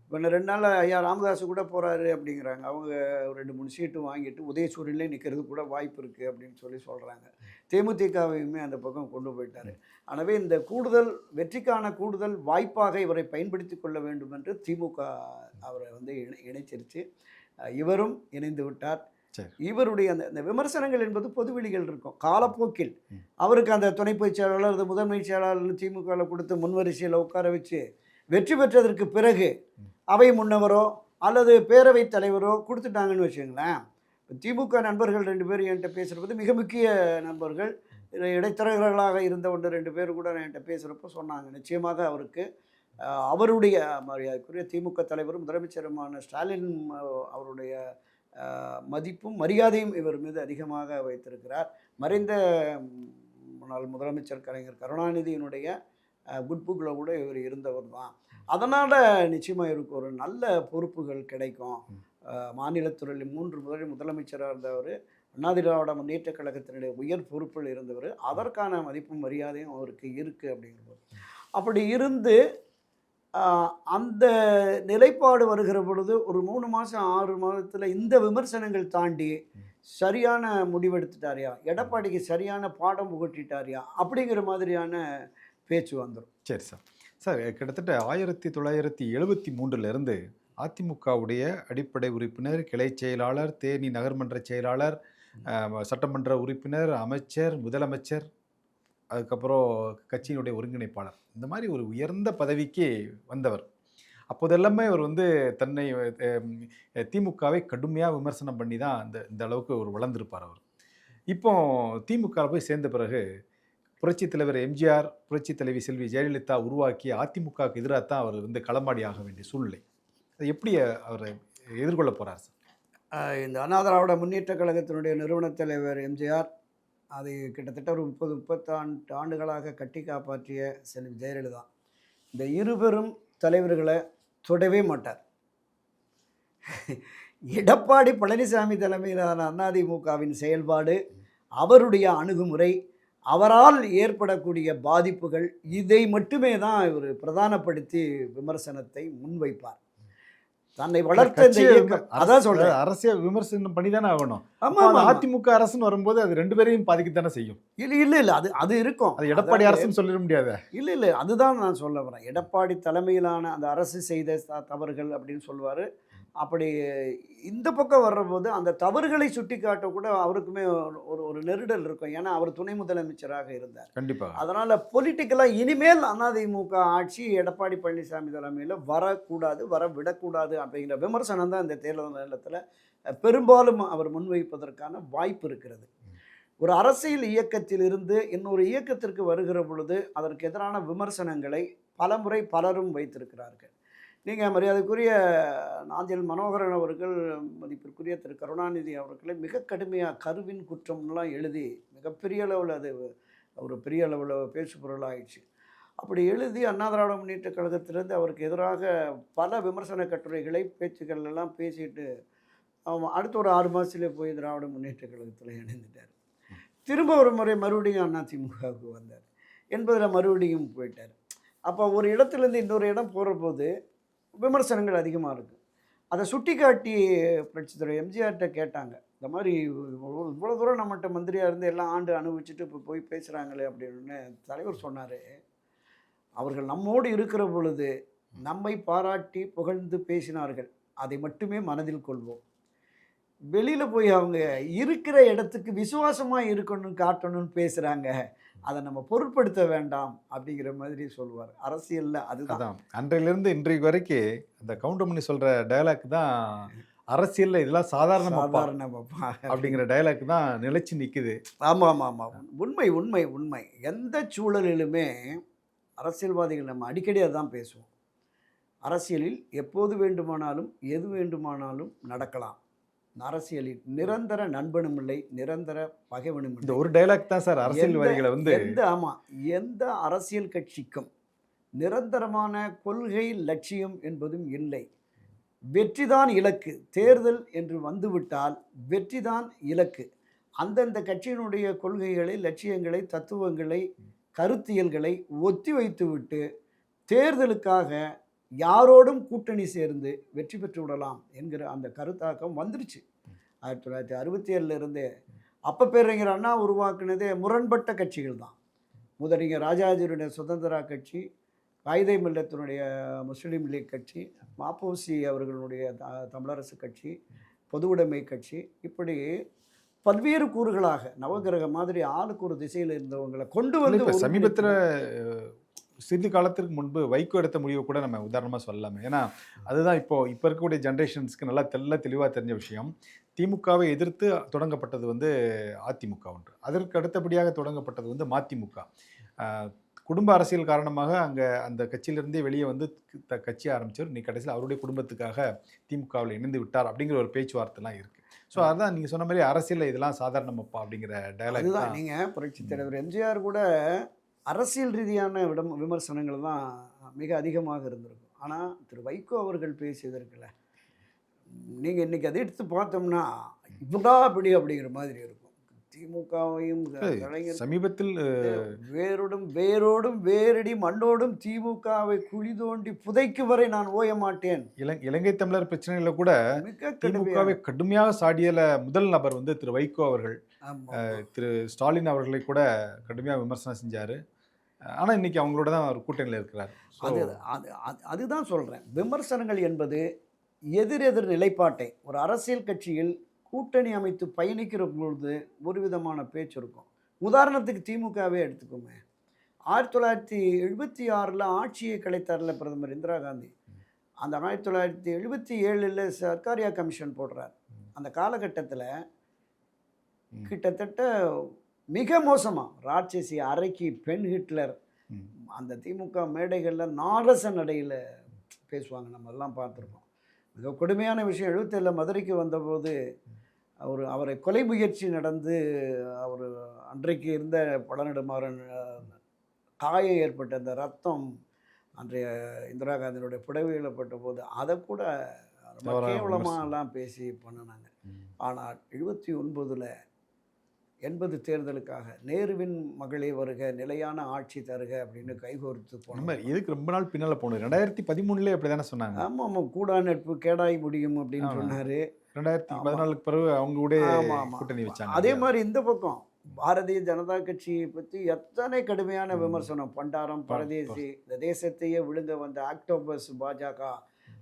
இப்போ இன்னும் 2 நாள்ல ஐயா ராமதாஸ் கூட போறாரு அப்படிங்கிறாங்க. அவங்க ஒரு 2, 3 சீட்டு வாங்கிட்டு உதயசூரியன்லே நிற்கிறது கூட வாய்ப்பு இருக்கு அப்படின்னு சொல்றாங்க. தேமுதிகவையுமே அந்த பக்கம் கொண்டு போயிட்டாரு. எனவே இந்த கூடுதல் வெற்றிக்கான கூடுதல் வாய்ப்பாக இவரை பயன்படுத்திக் கொள்ள வேண்டும் என்று திமுக அவரை வந்து இணைச்சிருச்சு. இவரும் இணைந்து விட்டார். சரி. இவருடைய அந்த அந்த விமர்சனங்கள் என்பது பொதுவெளிகள் இருக்கும். காலப்போக்கில் அவருக்கு அந்த துணை பொதுச் செயலாளர், அந்த முதன்மை செயலாளர் திமுகவில் கொடுத்து முன்வரிசையில் உட்கார வச்சு வெற்றி பெற்றதற்கு பிறகு அவை முன்னவரோ அல்லது பேரவைத் தலைவரோ கொடுத்துட்டாங்கன்னு வச்சுங்களேன். திமுக நண்பர்கள் 2 பேர் என்கிட்ட பேசுகிறது மிக முக்கிய நண்பர்கள். இடைத்தரகர்களாக இருந்த 1, 2 பேர் கூட என்கிட்ட பேசுகிறப்போ சொன்னாங்க. நிச்சயமாக அவருக்கு அவருடைய மரியாதைக்குரிய திமுக தலைவரும் முதலமைச்சருமான ஸ்டாலின் அவருடைய மதிப்பும் மரியாதையும் இவர் மீது அதிகமாக வைத்திருக்கிறார். மறைந்த முன்னாள் முதலமைச்சர் கலைஞர் கருணாநிதியினுடைய குட் புக்கில் கூட இவர் இருந்தவர் தான். அதனால் நிச்சயமாக இவருக்கு ஒரு நல்ல பொறுப்புகள் கிடைக்கும். மாநிலத்துறையில் 3 முறை முதலமைச்சராக இருந்தவர், அண்ணா திராவிட முன்னேற்ற கழகத்தினுடைய உயர் பொறுப்பில் இருந்தவர். அதற்கான மதிப்பும் மரியாதையும் அவருக்கு இருக்குது அப்படிங்கிறது. அப்படி இருந்து அந்த நிலைப்பாடு வருகிற பொழுது ஒரு 3 மாதம் 6 மாதத்தில் இந்த விமர்சனங்கள் தாண்டி சரியான முடிவெடுத்துட்டாரியா, எடப்பாடிக்கு சரியான பாடம் புகட்டிட்டாரியா அப்படிங்கிற மாதிரியான பேச்சு வந்துடும். சரி சார். சார் கிட்டத்தட்ட 1973 அதிமுகவுடைய அடிப்படை உறுப்பினர், கிளை செயலாளர், தேனி நகர்மன்ற செயலாளர், சட்டமன்ற உறுப்பினர், அமைச்சர், முதலமைச்சர், அதுக்கப்புறம் கட்சியினுடைய ஒருங்கிணைப்பாளர், இந்த மாதிரி ஒரு உயர்ந்த பதவிக்கு வந்தவர். அப்போதெல்லாமே அவர் வந்து தன்னை திமுகவை கடுமையாக விமர்சனம் பண்ணி தான் இந்த அளவுக்கு ஒரு வளர்ந்திருப்பார் அவர். இப்போ திமுக போய் சேர்ந்த பிறகு புரட்சித் தலைவர் எம்ஜிஆர், புரட்சித் தலைவி செல்வி ஜெயலலிதா உருவாக்கிய அதிமுகவுக்கு எதிராக தான் அவர் வந்து களமாடி ஆக வேண்டிய சூழ்நிலை. அதை எப்படி அவர் எதிர்கொள்ள போகிறார் சார்? இந்த அண்ணா திராவிட முன்னேற்ற கழகத்தினுடைய நிறுவன தலைவர் எம்ஜிஆர் அதை கிட்டத்தட்ட ஒரு 30-32 ஆண்டுகளாக கட்டி காப்பாற்றிய செல்வி ஜெயலலிதா இந்த இருவரும் தலைவர்களை தொடவே மாட்டார். எடப்பாடி பழனிசாமி தலைமையிலான அதிமுகவின் செயல்பாடு, அவருடைய அணுகுமுறை, அவரால் ஏற்படக்கூடிய பாதிப்புகள், இதை மட்டுமே தான் இவர் பிரதானப்படுத்தி விமர்சனத்தை முன்வைப்பார். தன்னை வளர்த்த இந்த இயக்கம், அதான் சொல்றேன், அரசியல் விமர்சனம் பண்ணி தானே ஆகணும். ஆமா, அதிமுக அரசுன்னு வரும்போது அது 2 பேரையும் பாதிக்கத்தானே செய்யும். இல்ல அது இருக்கும். அது எடப்பாடி அரசுன்னு சொல்லிட முடியாது. இல்ல அதுதான் நான் சொல்ல வரேன். எடப்பாடி தலைமையிலான அந்த அரசு செய்த தவறுகள் அப்படின்னு சொல்லுவார். அப்படி இந்த பக்கம் வர்றபோது அந்த தவறுகளை சுட்டி காட்ட கூட அவருக்குமே ஒரு நெருடல் இருக்கும். ஏன்னா அவர் துணை முதலமைச்சராக இருந்தார். கண்டிப்பாக. அதனால் பொலிட்டிக்கலாக இனிமேல் அதிமுக ஆட்சி எடப்பாடி பழனிசாமி தலைமையில் வரக்கூடாது, வர விடக்கூடாது அப்படிங்கிற விமர்சனம் தான் இந்த தேர்தல் நேரத்தில் பெரும்பாலும் அவர் முன்வைப்பதற்கான வாய்ப்பு இருக்கிறது. ஒரு அரசியல் இயக்கத்திலிருந்து இன்னொரு இயக்கத்திற்கு வருகிற பொழுது அதற்கு எதிரான விமர்சனங்களை பலமுறை பலரும் வைத்திருக்கிறார்கள். நீங்கள் மரியாதைக்குரிய நாஞ்சில் மனோகரன் அவர்கள், மதிப்பிற்குரிய திரு கருணாநிதி அவர்களை மிக கடுமையாக கருவின் குற்றம்லாம் எழுதி மிகப்பெரிய அளவில் அது ஒரு பெரிய அளவில் பேசுபொருளாகிடுச்சு. அப்படி எழுதி அண்ணா திராவிட முன்னேற்ற கழகத்திலிருந்து அவருக்கு எதிராக பல விமர்சன கட்டுரைகளை பேச்சுக்கள் எல்லாம் பேசிட்டு அடுத்த ஒரு 6 மாதத்துலேயே போய் திராவிட முன்னேற்ற கழகத்தில் இணைந்துட்டார். திரும்ப ஒரு முறை மறுபடியும் அதிமுகவுக்கு வந்தார் என்பதில் மறுபடியும் போயிட்டார். அப்போ ஒரு இடத்துலேருந்து இன்னொரு இடம் போகிற போது விமர்சனங்கள் அதிகமாக இருக்குது. அதை சுட்டி காட்டி புரட்சித் தலைவர் எம்ஜிஆர்கிட்ட கேட்டாங்க, இந்த மாதிரி இவ்வளோ தூரம் நம்மகிட்ட மந்திரியாக இருந்து எல்லாம் ஆண்டு அனுபவிச்சுட்டு இப்போ போய் பேசுகிறாங்களே அப்படின்னு. தலைவர் சொன்னார், அவர்கள் நம்மோடு இருக்கிற பொழுது நம்மை பாராட்டி புகழ்ந்து பேசினார்கள், அதை மட்டுமே மனதில் கொள்வோம். வெளியில் போய் அவங்க இருக்கிற இடத்துக்கு விசுவாசமாக இருக்கணும்னு காட்டணும்னு பேசுகிறாங்க, அதை நம்ம பொருட்படுத்த வேண்டாம் அப்படிங்கிற மாதிரி சொல்லுவார். அரசியலில் அதுதான் அன்றையிலிருந்து இன்றைக்கு வரைக்கும் அந்த கவுண்டமணி சொல்கிற டயலாக் தான் அரசியலில் இதெல்லாம் சாதாரணமாக அப்படிங்கிற டயலாக் தான் நிலைச்சு நிற்குது. ஆமாம், உண்மை. எந்த சூழலிலுமே அரசியல்வாதிகள் நம்ம அடிக்கடி அதான் பேசுவோம். அரசியலில் எப்போது வேண்டுமானாலும் எது வேண்டுமானாலும் நடக்கலாம். அரசியலில் நிரந்தர நண்பனும் இல்லை, நிரந்தர பகைவனும் இந்த இல்லை. ஒரு டைலாக் தான் சார் எந்த அரசியல்வாதிகளை வந்து எந்த அரசியல் கட்சிக்கும் நிரந்தரமான கொள்கை லட்சியம் என்பதும் இல்லை. வெற்றிதான் இலக்கு. தேர்தல் என்று வந்துவிட்டால் வெற்றிதான் இலக்கு. அந்தந்த கட்சியினுடைய கொள்கைகளை, லட்சியங்களை, தத்துவங்களை, கருத்தியல்களை ஒத்தி வைத்துவிட்டு தேர்தலுக்காக யாரோடும் கூட்டணி சேர்ந்து வெற்றி பெற்று விடலாம் என்கிற அந்த கருத்தாக்கம் வந்துருச்சு. 1967 இருந்தே. அப்போ பேரறிஞர் அண்ணா உருவாக்குனதே முரண்பட்ட கட்சிகள் தான். முதலிஞர் ராஜாஜியுடைய சுதந்திரா கட்சி, காயிதே மில்லத்தினுடைய முஸ்லீம் லீக் கட்சி, மாப்போசி அவர்களுடைய தமிழரசு கட்சி, பொதுவுடைமை கட்சி, இப்படி பல்வேறு கூறுகளாக நவகிரக மாதிரி ஆளுக்கு ஒரு திசையில் இருந்தவங்களை கொண்டு வந்து இப்போ சமீபத்தில் சிறிது காலத்திற்கு முன்பு வைகோ எடுத்த முடிவை கூட நம்ம உதாரணமாக சொல்லலாமே. ஏன்னா அதுதான் இப்போ இருக்கக்கூடிய ஜென்ரேஷன்ஸ்க்கு நல்லா தெளிவாக தெரிஞ்ச விஷயம். திமுகவை எதிர்த்து தொடங்கப்பட்டது வந்து அதிமுக ஒன்று, அதற்கு அடுத்தபடியாக தொடங்கப்பட்டது வந்து மதிமுக. குடும்ப அரசியல் காரணமாக அங்கே அந்த கட்சியிலிருந்தே வெளியே வந்து கட்சி ஆரம்பித்தார். நீ கடைசியில் அவருடைய குடும்பத்துக்காக திமுகவில் இணைந்து விட்டார் அப்படிங்கிற ஒரு பேச்சுவார்த்தைலாம் இருக்குது. ஸோ அதுதான் நீங்கள் சொன்ன மாதிரி அரசியலில் இதெல்லாம் சாதாரணமப்பா அப்படிங்கிற டயலாக் தான். நீங்கள் புரட்சி தலைவர் எம்ஜிஆர் கூட அரசியல் ரீதியான விமர்சனங்கள் தான் மிக அதிகமாக இருந்திருக்கும். ஆனால் திரு வைகோ அவர்கள் பேசியதற்குல நீங்கள் இன்றைக்கி அதை எடுத்து பார்த்தோம்னா இப்படா அப்படி அப்படிங்கிற மாதிரி இருக்கும். திமுகவையும் சமீபத்தில் வேரோடும் வேரடி மண்ணோடும் திமுகவை குழி தோண்டி புதைக்கு வரை நான் ஓய மாட்டேன். இலங்கை தமிழர் பிரச்சனைகளை கூட திமுகவை கடுமையாக சாடியல முதல் நபர் வந்து திரு வைகோ அவர்கள். திரு ஸ்டாலின் அவர்களை கூட கடுமையாக விமர்சனம் செஞ்சார். ஆனால் இன்னைக்கு அவங்களோட தான் ஒரு கூட்டணியில் இருக்கிறார். அதுதான் சொல்கிறேன். விமர்சனங்கள் என்பது எதிரெதிர் நிலைப்பாட்டை ஒரு அரசியல் கட்சியில் கூட்டணி அமைத்து பயணிக்கிற பொழுது ஒரு விதமான பேச்சு இருக்கும். உதாரணத்துக்கு திமுகவே எடுத்துக்கோங்க. 1976 ஆட்சியை கலைத்தார்ல பிரதமர் இந்திரா காந்தி. அந்த 1977 சர்க்காரியா கமிஷன் போடுறார். அந்த காலகட்டத்தில் கிட்டத்தட்ட மிக மோசமாக ராட்சசி அரைக்கி பெண் ஹிட்லர் அந்த திமுக மேடைகளில் நாரச நடையில் பேசுவாங்க. நம்ம எல்லாம் பார்த்துருக்கோம். மிக கொடுமையான விஷயம், 77 மதுரைக்கு வந்தபோது அவரை கொலை முயற்சி நடந்து அவர் அன்றைக்கு இருந்த பழநெடுமாறன் காயம் ஏற்பட்ட அந்த ரத்தம் அன்றைய இந்திரா காந்தியினுடைய புடவையில் பட்ட போது அதை கூட ரொம்ப கேவலமாகலாம் பேசி பண்ணினாங்க. ஆனால் 79 80 தேர்தலுக்காக நேருவின் மகளே வருக, நிலையான ஆட்சி தருக அப்படின்னு கைகோர்த்து போனோம். இதுக்கு ரொம்ப நாள் பின்னால் போனோம். 2013 அப்படி தானே சொன்னாங்க. ஆமாம் ஆமாம், கூடா நட்பு கேடாய் முடியும் அப்படின்னு சொன்னார். 2014 பிறகு அவங்க கூட கூட்டணி வச்சாங்க. அதே மாதிரி இந்த பக்கம் பாரதிய ஜனதா கட்சியை பற்றி எத்தனை கடுமையான விமர்சனம். பண்டாரம் பரதேசி, இந்த தேசத்தையே விழுங்க வந்த ஆக்டோபஸ் பாஜக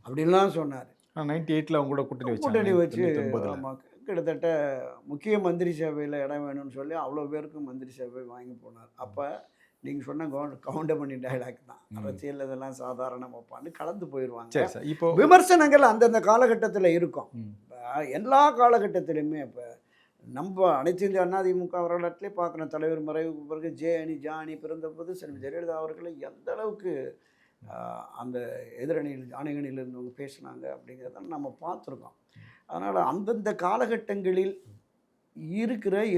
அப்படின்லாம் சொன்னார். 98 அவங்க கூட கூட்டணி வச்சு கிட்டத்தட்ட முக்கிய மந்திரி சபையில் இடம் வேணும்னு சொல்லி அவ்வளோ பேருக்கும் மந்திரி சபை வாங்கி போனார். அப்போ நீங்கள் சொன்ன கவுண்டமணி டைலாக் தான். அரசியல் இதெல்லாம் சாதாரணமாப்பான்னு கலந்து போயிடுவாங்க. இப்போ விமர்சனங்கள் அந்தந்த காலகட்டத்தில் இருக்கும். எல்லா காலகட்டத்திலையுமே இப்போ நம்ம அனைத்து இந்திய அண்ணா திமுக வரலாற்றிலே பார்க்கணும். தலைவர் மறைவுக்கு பிறகு ஜானி பிறந்தபோது செல்வி ஜெயலலிதா அவர்களை எந்த அளவுக்கு அந்த எதிரணியில் அணிகளில் இருந்தவங்க பேசினாங்க அப்படிங்கிறத நம்ம பார்த்துருக்கோம். அதனால் அந்தந்த காலகட்டங்களில்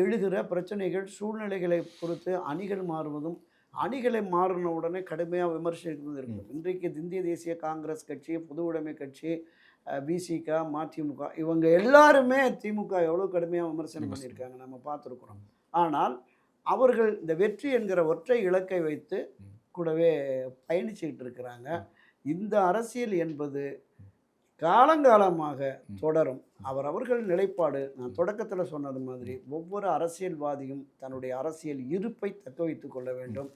எழுகிற பிரச்சனைகள், சூழ்நிலைகளை பொறுத்து அணிகள் மாறுவதும், அணிகளை மாறின உடனே கடுமையாக விமர்சிக்கிறது இருக்கும். இன்றைக்கு இந்திய தேசிய காங்கிரஸ் கட்சி, பொதுவுடைமை கட்சி, விசிக, மதிமுக இவங்க எல்லாருமே திமுக எவ்வளோ கடுமையாக விமர்சனம் பண்ணியிருக்காங்க நம்ம பார்த்துருக்குறோம். ஆனால் அவர்கள் இந்த வெற்றி என்கிற ஒற்றை இலக்கை வைத்து கூடவே பயணிச்சுக்கிட்டு இருக்கிறாங்க. இந்த அரசியல் என்பது காலங்காலமாக தொடரும். அவர்கள் நிலைப்பாடு நான் தொடக்கத்தில் சொன்னது மாதிரி ஒவ்வொரு அரசியல்வாதியும் தன்னுடைய அரசியல் இருப்பை தக்க வைத்து கொள்ள வேண்டும்.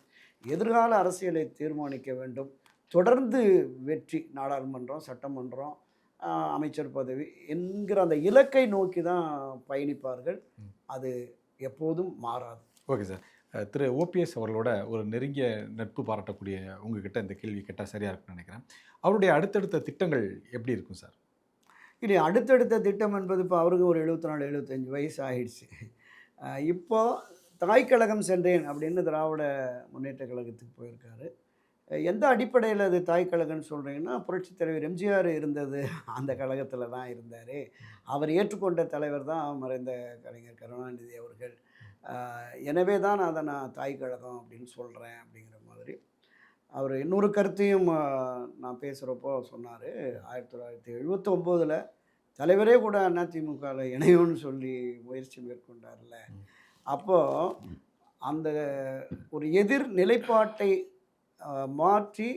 எதிர்கால அரசியலை தீர்மானிக்க வேண்டும். தொடர்ந்து வெற்றி, நாடாளுமன்றம், சட்டமன்றம், அமைச்சர் பதவி என்கிற அந்த இலக்கை நோக்கி தான் பயணிப்பார்கள். அது எப்போதும் மாறாது. Okay sir. திரு ஓபிஎஸ் அவர்களோட ஒரு நெருங்கிய நட்பு பாராட்டக்கூடிய உங்ககிட்ட இந்த கேள்வி கேட்டால் சரியாக இருக்குன்னு நினைக்கிறேன். அவருடைய அடுத்தடுத்த திட்டங்கள் எப்படி இருக்கும் சார்? இல்லை, அடுத்தடுத்த திட்டம் என்பது இப்போ அவருக்கு ஒரு 74-75 வயசு ஆகிடுச்சு. இப்போது தாய்க்கழகம் சென்றேன் அப்படின்னு திராவிட முன்னேற்ற கழகத்துக்கு போயிருக்காரு. எந்த அடிப்படையில் அது தாய் கழகம்னு சொல்கிறீங்கன்னா, புரட்சித் தலைவர் எம்ஜிஆர் இருந்தது அந்த கழகத்தில் தான் இருந்தார். அவர் ஏற்றுக்கொண்ட தலைவர் தான் மறைந்த கலைஞர் கருணாநிதி அவர்கள். எனவே தான் அதை நான் தாய் கழகம் அப்படின்னு சொல்கிறேன் அப்படிங்கிற மாதிரி. அவர் இன்னொரு கருத்தையும் நான் பேசுகிறப்போ சொன்னார். 1979 தலைவரே கூட அதிமுகவில் இணையும்னு சொல்லி முயற்சி மேற்கொண்டார்ல. அப்போது அந்த ஒரு எதிர் நிலைப்பாட்டை மாற்றி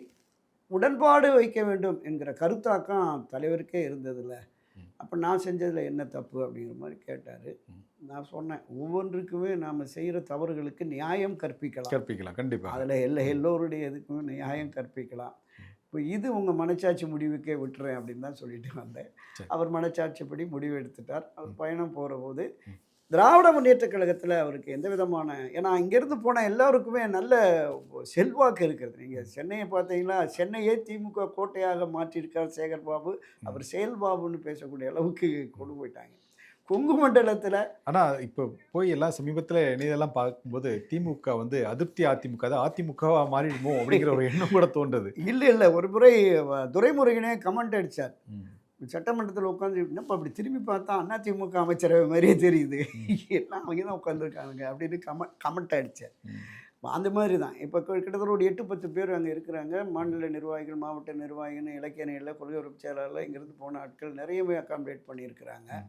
உடன்பாடு வைக்க வேண்டும் என்கிற கருத்தாக்கம் தலைவருக்கே இருந்ததில்ல. அப்போ நான் செஞ்சதில் என்ன தப்பு அப்படிங்கிற மாதிரி கேட்டார். நான் சொன்னேன், ஒவ்வொன்றுக்குமே நாம் செய்கிற தவறுகளுக்கு நியாயம் கற்பிக்கலாம். கண்டிப்பாக. அதில் எல்லோருடைய இதுக்குமே நியாயம் கற்பிக்கலாம். இப்போ இது உங்கள் மனச்சாட்சி முடிவுக்கே விட்டுறேன் அப்படின்னு தான் சொல்லிட்டு வந்தேன். அவர் மனச்சாட்சிப்படி முடிவு எடுத்துட்டார். அவர் பயணம் போகிற போது திராவிட முன்னேற்றக் கழகத்தில் அவருக்கு எந்த விதமான, ஏன்னா இங்கேருந்து போன எல்லாருக்குமே நல்ல செல்வாக்கு இருக்கிறது. நீங்கள் சென்னையை பார்த்தீங்கன்னா, சென்னையே திமுக கோட்டையாக மாற்றியிருக்கார் சேகர்பாபு. அவர் செயல்பாபுன்னு பேசக்கூடிய அளவுக்கு கொண்டு போயிட்டாங்க. கொங்கு மண்டலத்தில் ஆனால் இப்போ போய் எல்லாம் சமீபத்தில் இணையதெல்லாம் பார்க்கும்போது திமுக வந்து அதிருப்தி அதிமுக தான் அதிமுகவா மாறிடுமோ அப்படிங்கிற ஒரு எண்ணம் கூட தோன்றுது. இல்லை ஒரு முறை துரைமுருகனே கமெண்ட் அடித்தார். சட்டமன்றத்தில் உட்காந்து என்னப்பா அப்படி திரும்பி பார்த்தா அதிமுக அமைச்சரவை மாதிரியே தெரியுது, எல்லாம் அவங்க தான் உட்காந்துருக்காங்க அப்படின்னு கமெண்ட் அடித்தார். அந்த மாதிரி தான் இப்போ கிட்டத்தட்ட ஒரு 8-10 பேர் அங்கே இருக்கிறாங்க. மாநில நிர்வாகிகள், மாவட்ட நிர்வாகிகள், இலக்கிய அணிகளில் கொள்கை உறுப்பு செயலாளர் இங்கேருந்து போன ஆட்கள் நிறையவே அக்காமடேட் பண்ணியிருக்கிறாங்க.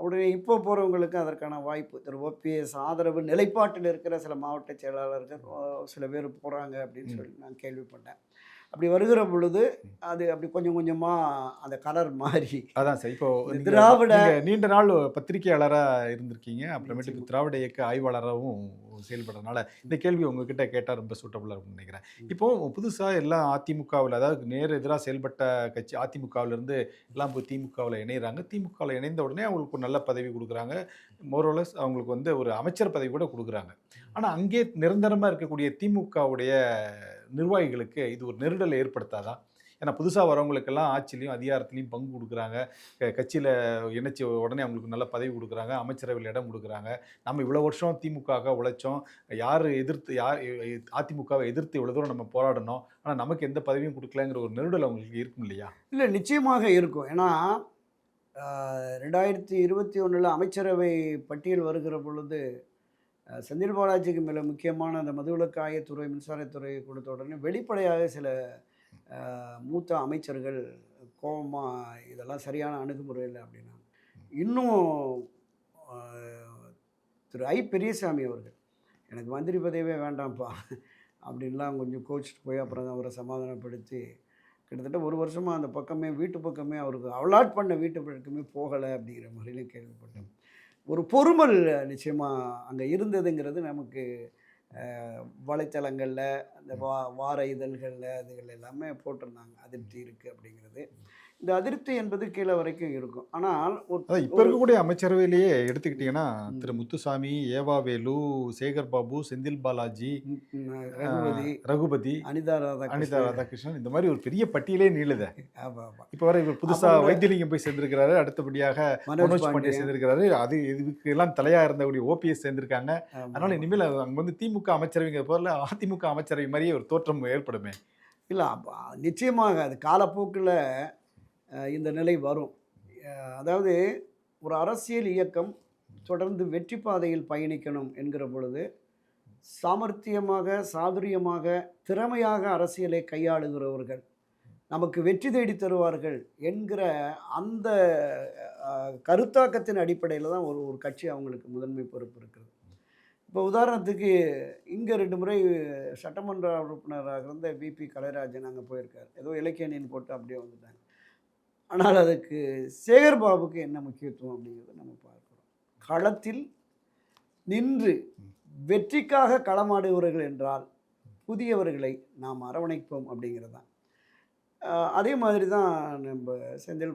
உடனே இப்போ போகிறவங்களுக்கு அதற்கான வாய்ப்பு, திரு ஓபிஎஸ் ஆதரவு நிலைப்பாட்டில் இருக்கிற சில மாவட்ட செயலாளர்கள் சில பேர் போகிறாங்க அப்படின்னு சொல்லி நான் கேள்விப்பட்டேன். அப்படி வருகிற பொழுது அது அப்படி கொஞ்சம் கொஞ்சமாக அந்த கலர் மாறி, அதான் சார். இப்போ திராவிட நீண்ட நாள் பத்திரிகையாளராக இருந்திருக்கீங்க, அப்புறமேட்டுக்கு திராவிட இயக்க ஆய்வாளராகவும் செயல்படுறதுனால இந்த கேள்வி உங்ககிட்ட கேட்டால் ரொம்ப சூட்டபுளாக இருக்கும்னு நினைக்கிறேன். இப்போ புதுசாக எல்லாம் அதிமுகவில், அதாவது நேர் எதிராக செயல்பட்ட கட்சி அதிமுகவிலேருந்து எல்லாம் போய் திமுகவில் இணைகிறாங்க. திமுகவில் இணைந்த உடனே அவங்களுக்கு ஒரு நல்ல பதவி கொடுக்குறாங்க. மோரோலஸ் அவங்களுக்கு வந்து ஒரு அமைச்சர் பதவி கூட கொடுக்குறாங்க. ஆனால் அங்கே நிரந்தரமாக இருக்கக்கூடிய திமுகவுடைய நிர்வாகிகளுக்கு இது ஒரு நெருடலை ஏற்படுத்தாதா? ஏன்னா புதுசாக வரவங்களுக்கெல்லாம் ஆட்சிலையும் அதிகாரத்துலையும் பங்கு கொடுக்குறாங்க, கட்சியில் இணைச்சி உடனே அவங்களுக்கு நல்ல பதவி கொடுக்குறாங்க, அமைச்சரவையில் இடம் கொடுக்குறாங்க. நம்ம இவ்வளோ வருஷம் திமுகவுக்காக உழைச்சோம், அதிமுகவை எதிர்த்து இவ்வளோ தூரம் நம்ம போராடணும், ஆனால் நமக்கு எந்த பதவியும் கொடுக்கலங்கிற ஒரு நெருடல் அவங்களுக்கு இருக்கும் இல்லையா? இல்லை, நிச்சயமாக இருக்கும். ஏன்னா 2021 அமைச்சரவை பட்டியல் வருகிற பொழுது செந்தில் பாலாஜிக்கு மேலே முக்கியமான அந்த மதுவிலக்கு ஆயத்துறை, மின்சாரத்துறை கொடுத்த உடனே வெளிப்படையாக சில மூத்த அமைச்சர்கள் கோபமாக இதெல்லாம் சரியான அணுகுமுறை இல்லை அப்படின்னா. இன்னும் திரு பெரியசாமி அவர்கள் எனக்கு மந்திரி பதவியே வேண்டாம்ப்பா அப்படின்லாம் கொஞ்சம் கோச்சிட்டு போய் அப்புறம் அவரை சமாதானப்படுத்தி கிட்டத்தட்ட 1 வருஷமாக அந்த பக்கமே வீட்டு பக்கமே அவருக்கு அலாட் பண்ண வீட்டு பக்கமே போகலை அப்படிங்கிற மாதிரிலாம் கேள்விப்பட்டேன். ஒரு பொறுமல் நிச்சயமாக அங்கே இருந்ததுங்கிறது நமக்கு வலைத்தளங்களில் அந்த வார இதழ்களில் அதுகள் எல்லாமே போட்டிருந்தாங்க. அதிருப்தி இருக்குது அப்படிங்கிறது. இந்த அதிருப்தி என்பது கீழே வரைக்கும் இருக்கும். ஆனால் இப்போ இருக்கக்கூடிய அமைச்சரவையிலேயே எடுத்துக்கிட்டிங்கன்னா திரு முத்துசாமி, ஏவாவேலு, சேகர்பாபு, செந்தில் பாலாஜி, ரகுபதி, அனிதா ராதாகிருஷ்ணன், இந்த மாதிரி ஒரு பெரிய பட்டியலே நீளுத. இப்போ வர இவர் புதுசாக வைத்தியலிங்கம் போய் சேர்ந்திருக்கிறாரு, அடுத்தபடியாக மனோஜ் பாண்டியே சேர்ந்திருக்கிறாரு, அது இதுக்கு எல்லாம் தலையாக இருந்தக்கூடிய ஓபிஎஸ் சேர்ந்திருக்காங்க. அதனால இனிமேல் அங்கே வந்து திமுக அமைச்சரவைங்கிற போல அதிமுக அமைச்சரவை மாதிரியே ஒரு தோற்றம் ஏற்படுமே. இல்லை, நிச்சயமாக அது காலப்போக்கில் இந்த நிலை வரும். அதாவது ஒரு அரசியல் இயக்கம் தொடர்ந்து வெற்றி பாதையில் பயணிக்கணும் என்கிற பொழுது சாமர்த்தியமாக, சாதுரியமாக, திறமையாக அரசியலை கையாளுகிறவர்கள் நமக்கு வெற்றி தேடி தருவார்கள் என்கிற அந்த கருத்தாக்கத்தின் அடிப்படையில் தான் ஒரு கட்சி அவங்களுக்கு முதன்மை பொறுப்பு இருக்குது. இப்போ உதாரணத்துக்கு இங்கே 2 முறை சட்டமன்ற உறுப்பினராக இருந்த விபி கலைராஜன் அங்கே போயிருக்கார். ஏதோ இலக்கிய அணின்னு போட்டு அப்படியே வந்துட்டாங்க. ஆனால் அதுக்கு சேகர்பாபுக்கு என்ன முக்கியத்துவம் அப்படிங்கிறத நம்ம பார்க்குறோம். களத்தில் நின்று வெற்றிக்காக களமாடுகிறவர்கள் என்றால் புதியவர்களை நாம் அரவணைப்போம் அப்படிங்கிறது தான். அதே மாதிரி தான் நம்ம செந்தில்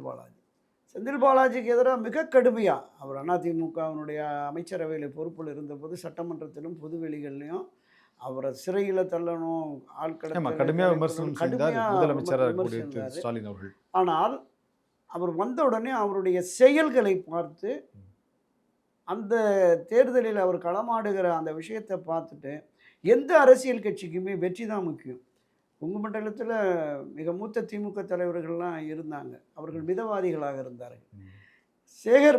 பாலாஜிக்கு எதிராக மிக கடுமையாக அவர் அதிமுகவினுடைய அமைச்சரவையில் பொறுப்பில் இருந்தபோது சட்டமன்றத்திலும் பொதுவெளிகள்லையும் அவரை சிறையில் தள்ளணும், கடுமையாக விமர்சனம் செய்தார் முதலமைச்சர் ஸ்டாலின் அவர்கள். ஆனால் அவர் வந்த உடனே அவருடைய செயல்களை பார்த்து அந்த தேர்தலில் அவர் களமாடுகிற அந்த விஷயத்தை பார்த்துட்டு எந்த அரசியல் கட்சிக்குமே வெற்றி தான் முக்கியம். கொங்கு மண்டலத்தில் மிக மூத்த திமுக தலைவர்கள்லாம் இருந்தாங்க. அவர்கள் மிதவாதிகளாக இருந்தார்கள். சேகர்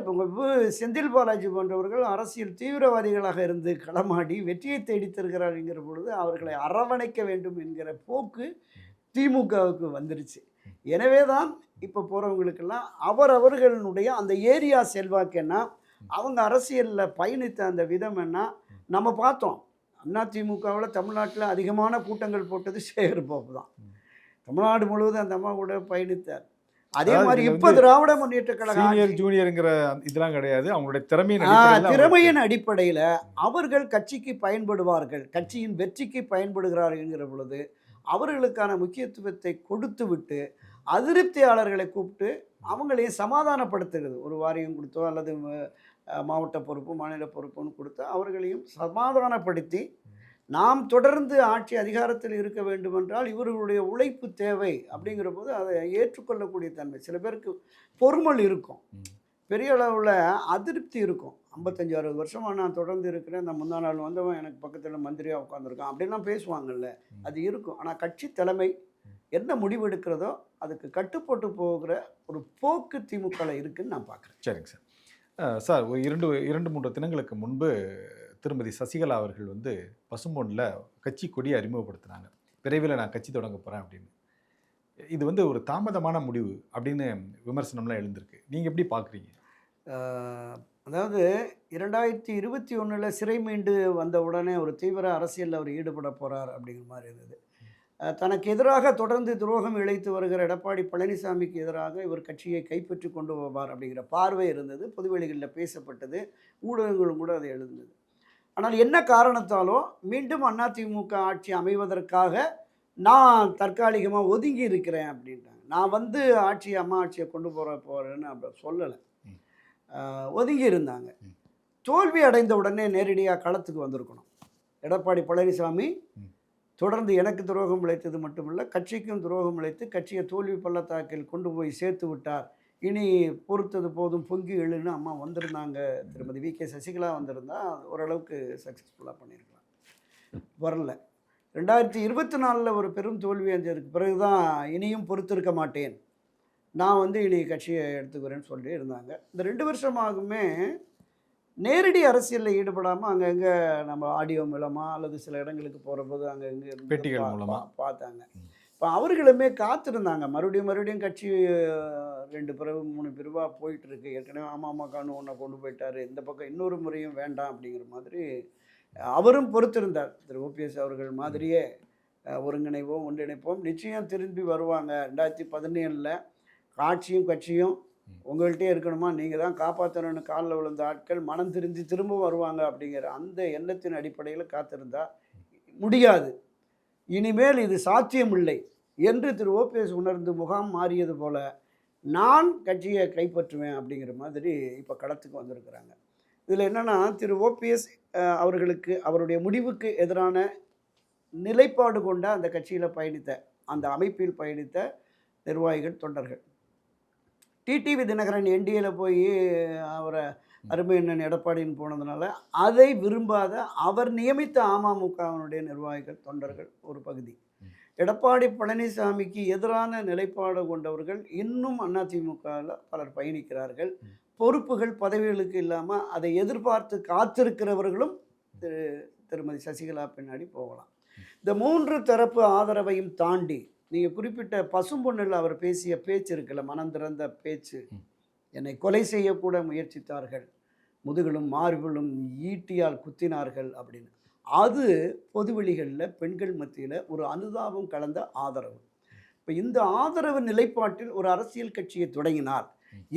செந்தில் பாலாஜி போன்றவர்கள் அரசியல் தீவிரவாதிகளாக இருந்து களமாடி வெற்றியை தேடித் தருகிறார்கள் பொழுது அவர்களை அரவணைக்க வேண்டும் என்கிற போக்கு திமுகவுக்கு வந்துருச்சு. எனவே தான் இப்போ போகிறவங்களுக்கெல்லாம் அவர்களுடைய அந்த ஏரியா செல்வாக்கு என்ன, அவங்க அரசியலில் பயணித்த அந்த விதம் என்ன நம்ம பார்த்தோம். அதிமுகவில் தமிழ்நாட்டில் அதிகமான கூட்டங்கள் போட்டது சேகர் பாபு தான். தமிழ்நாடு முழுவதும் அந்த அம்மா கூட பயணித்தார். அதே மாதிரி இப்போ திராவிட முன்னேற்ற கழகம் ஜூனியருங்கிற இதெல்லாம் கிடையாது. அவங்களுடைய திறமையின் அடிப்படையில் அவர்கள் கட்சிக்கு பயன்படுவார்கள், கட்சியின் வெற்றிக்கு பயன்படுகிறார்கள் என்கிற பொழுது அவர்களுக்கான முக்கியத்துவத்தை கொடுத்து விட்டு அதிருப்தியாளர்களை கூப்பிட்டு அவங்களையும் சமாதானப்படுத்துகிறது. ஒரு வாரியம் கொடுத்தோ அல்லது மாவட்ட பொறுப்பு மாநில பொறுப்புன்னு கொடுத்து அவர்களையும் சமாதானப்படுத்தி நாம் தொடர்ந்து ஆட்சி அதிகாரத்தில் இருக்க வேண்டுமென்றால் இவர்களுடைய உழைப்பு தேவை அப்படிங்கிற போது அதை ஏற்றுக்கொள்ளக்கூடிய தன்மை. சில பேருக்கு பொறுமல் இருக்கும், பெரிய அளவில் அதிருப்தி இருக்கும். 55-60 வருஷமாக நான் தொடர்ந்து இருக்கிறேன், இந்த முந்தா நாள் வந்தவன் எனக்கு பக்கத்தில் மந்திரியாக உட்காந்துருக்கான் அப்படின்லாம் பேசுவாங்கல்ல, அது இருக்கும். ஆனால் கட்சி தலைமை என்ன முடிவெடுக்கிறதோ அதுக்கு கட்டுப்பட்டு போகிற ஒரு போக்கு திமுகவில் இருக்குன்னு நான் பார்க்குறேன். சரிங்க சார். சார், ஒரு 2-3 தினங்களுக்கு முன்பு திருமதி சசிகலா அவர்கள் பசும்பொன்னில் கட்சி கொடியை அறிமுகப்படுத்தினாங்க. விரைவில் நான் கட்சி தொடங்க போகிறேன் அப்படின்னு. இது ஒரு தாமதமான முடிவு அப்படின்னு விமர்சனம்லாம் எழுந்திருக்கு. நீங்கள் எப்படி பார்க்குறீங்க? அதாவது 2021 சிறை மீண்டு வந்த உடனே ஒரு தீவிர அரசியலில் அவர் ஈடுபட போகிறார் அப்படிங்கிற மாதிரி இருந்தது. தனக்கு எதிராக தொடர்ந்து துரோகம் இழைத்து வருகிற எடப்பாடி பழனிசாமிக்கு எதிராக இவர் கட்சியை கைப்பற்றி கொண்டு போவார் அப்படிங்கிற பார்வை இருந்தது. பொதுவெளிகளில் பேசப்பட்டது, ஊடகங்களும் கூட அதை எழுந்தது. ஆனால் என்ன காரணத்தாலோ மீண்டும் அதிமுக ஆட்சி அமைவதற்காக நான் தற்காலிகமாக ஒதுங்கி இருக்கிறேன் அப்படின்ட்டாங்க. நான் அம்மா ஆட்சியை கொண்டு போகிறேன்னு அப்படி சொல்லலை, ஒதுங்கி இருந்தாங்க. தோல்வி அடைந்த உடனே நேரடியாக களத்துக்கு வந்திருக்கணும். எடப்பாடி பழனிசாமி தொடர்ந்து எனக்கு துரோகம் இழைத்தது மட்டுமில்லை, கட்சிக்கும் துரோகம் இழைத்து கட்சியை தோல்வி பள்ளத்தாக்கில் கொண்டு போய் சேர்த்து விட்டார், இனி பொறுத்தது போதும் பொங்கி எழுன்னு அம்மா வந்திருந்தாங்க. திருமதி வி.கே. சசிகலா வந்திருந்தா ஓரளவுக்கு சக்ஸஸ்ஃபுல்லாக பண்ணியிருக்கலாம். வரல. 2024 ஒரு பெரும் தோல்வி அடைஞ்சதுக்கு பிறகு தான் இனியும் பொறுத்திருக்க மாட்டேன், நான் இனி கட்சியை எடுத்துக்கிறேன்னு சொல்லி இருந்தாங்க. இந்த 2 வருஷமாகுமே நேரடி அரசியலில் ஈடுபடாமல் அங்கங்கே நம்ம ஆடியோ மூலமாக அல்லது சில இடங்களுக்கு போகிறபோது அங்கங்கே பெட்டிகள் மூலமாக பார்த்தாங்க. இப்போ அவர்களுமே காத்திருந்தாங்க. மறுபடியும் கட்சி 2 பிரிவு 3 பிரிவாக போயிட்டுருக்கு. ஏற்கனவே அமமுகன்னு ஒன்றை கொண்டு போயிட்டார், இந்த பக்கம் இன்னொரு முறையும் வேண்டாம் அப்படிங்கிற மாதிரி அவரும் பொறுத்திருந்தார். திரு ஓபிஎஸ் அவர்கள் மாதிரியே ஒருங்கிணைப்போம் ஒன்றிணைப்போம், நிச்சயம் திரும்பி வருவாங்க, 2017 ஆட்சியும் கட்சியும் உங்கள்கிட்டே இருக்கணுமா, நீங்கள் தான் காப்பாற்றணும்னு காலில் விழுந்த ஆட்கள் மனம் திருந்தி திரும்ப வருவாங்க அப்படிங்கிற அந்த எண்ணத்தின் அடிப்படையில் காத்திருந்தா முடியாது, இனிமேல் இது சாத்தியமில்லை என்று திரு ஓபிஎஸ் உணர்ந்து முகாம் மாறியது போல நான் கட்சியை கைப்பற்றுவேன் அப்படிங்கிற மாதிரி இப்போ களத்துக்கு வந்திருக்கிறாங்க. இதில் என்னென்னா, திரு ஓபிஎஸ் அவர்களுக்கு அவருடைய முடிவுக்கு எதிரான நிலைப்பாடு கொண்ட அந்த கட்சியில் பயணித்த அந்த அமைப்பில் பயணித்த நிர்வாகிகள் தொண்டர்கள், டிடிவி தினகரன் என்டிஏல போய் அவரை அருமையண்ணன் எடப்பாடின்னு போனதுனால அதை விரும்பாத அவர் நியமித்த அமமுகவினுடைய நிர்வாகிகள் தொண்டர்கள் ஒரு பகுதி, எடப்பாடி பழனிசாமிக்கு எதிரான நிலைப்பாடு கொண்டவர்கள் இன்னும் அதிமுகவில் பலர் பயணிக்கிறார்கள். பொறுப்புகள் பதவிகளுக்கு இல்லாமல் அதை எதிர்பார்த்து காத்திருக்கிறவர்களும் திருமதி சசிகலா பின்னாடி போகலாம். இந்த 3 தரப்பு ஆதரவையும் தாண்டி நீங்கள் குறிப்பிட்ட பசும்பொன்னில் அவர் பேசிய பேச்சு இருக்குல்ல, மனம் திறந்த பேச்சு, என்னை கொலை செய்யக்கூட முயற்சித்தார்கள், முதுகிலும் மார்பிலும் ஈட்டியால் குத்தினார்கள் அப்படின்னு, அது பொதுவெளிகளில் பெண்கள் மத்தியில் ஒரு அனுதாபம் கலந்த ஆதரவு. இப்போ இந்த ஆதரவு நிலைப்பாட்டில் ஒரு அரசியல் கட்சியை தொடங்கினார்.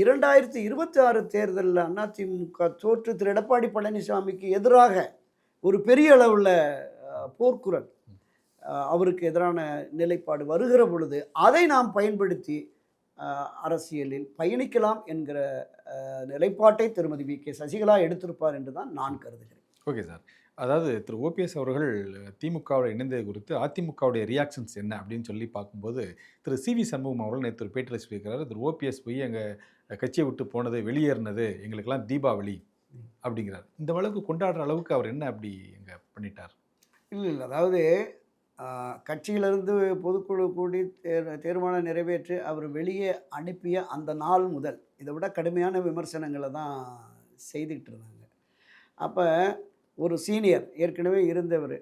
2026 தேர்தலில் அதிமுக தோற்று திரு எடப்பாடி பழனிசாமிக்கு எதிராக ஒரு பெரிய அளவில் போர்க்குரல், அவருக்கு எதிரான நிலைப்பாடு வருகிற பொழுது அதை நாம் பயன்படுத்தி அரசியலில் பயணிக்கலாம் என்கிற நிலைப்பாட்டை திருமதி வி.கே. சசிகலா எடுத்திருப்பார் என்று தான் நான் கருதுகிறேன். Okay sir. அதாவது திரு ஓபிஎஸ் அவர்கள் திமுகவோட இணைந்தது குறித்து அதிமுகவுடைய ரியாக்ஷன்ஸ் என்ன அப்படின்னு சொல்லி பார்க்கும்போது, திரு சி.வி. சண்முகம் அவர்கள் நேற்று ஒரு பேட்டியில் சொல்லியிருக்கிறாரு, திரு ஓபிஎஸ் போய் எங்கள் கட்சியை விட்டு போனது, வெளியேறினது எங்களுக்கெல்லாம் தீபாவளி அப்படிங்கிறார். இந்த அளவுக்கு கொண்டாடுற அளவுக்கு அவர் என்ன அப்படி எங்கே பண்ணிட்டார்? இல்லை, அதாவது கட்சியிலிருந்து பொதுக்குழு கூடி தீர்மானம் நிறைவேற்றி அவர் வெளியே அனுப்பிய அந்த நாள் முதல் இதை விட கடுமையான விமர்சனங்களை தான் செய்துக்கிட்டு இருந்தாங்க. அப்போ ஒரு சீனியர் ஏற்கனவே இருந்தவர்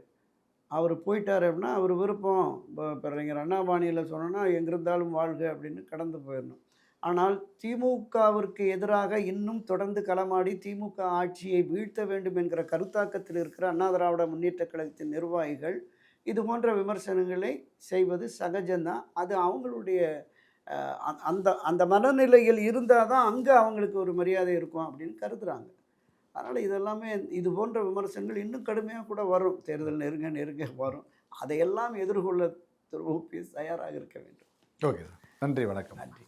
அவர் போயிட்டார் அப்படின்னா அவர் விருப்பம். இப்போ பேரறிஞர் அண்ணா பாணியில் சொன்னோன்னா எங்கிருந்தாலும் வாழ்க அப்படின்னு கடந்து போயிடணும். ஆனால் திமுகவிற்கு எதிராக இன்னும் தொடர்ந்து களமாடி திமுக ஆட்சியை வீழ்த்த வேண்டும் என்கிற கருத்தாக்கத்தில் இருக்கிற அண்ணா திராவிட முன்னேற்றக் கழகத்தின் நிர்வாகிகள் இது போன்ற விமர்சனங்களை செய்வது சகஜம்தான். அது அவங்களுடைய அந்த அந்த மனநிலையில் இருந்தால் தான் அங்கே அவங்களுக்கு ஒரு மரியாதை இருக்கும் அப்படின்னு கருதுகிறாங்க. அதனால் இதெல்லாமே இது போன்ற விமர்சனங்கள் இன்னும் கடுமையாக கூட வரும். தேர்தல் நெருங்க நெருங்க வரும். அதையெல்லாம் எதிர்கொள்ள திரு ஓபிஎஸ் தயாராக இருக்க வேண்டும். ஓகே சார், நன்றி, வணக்கம். நன்றி.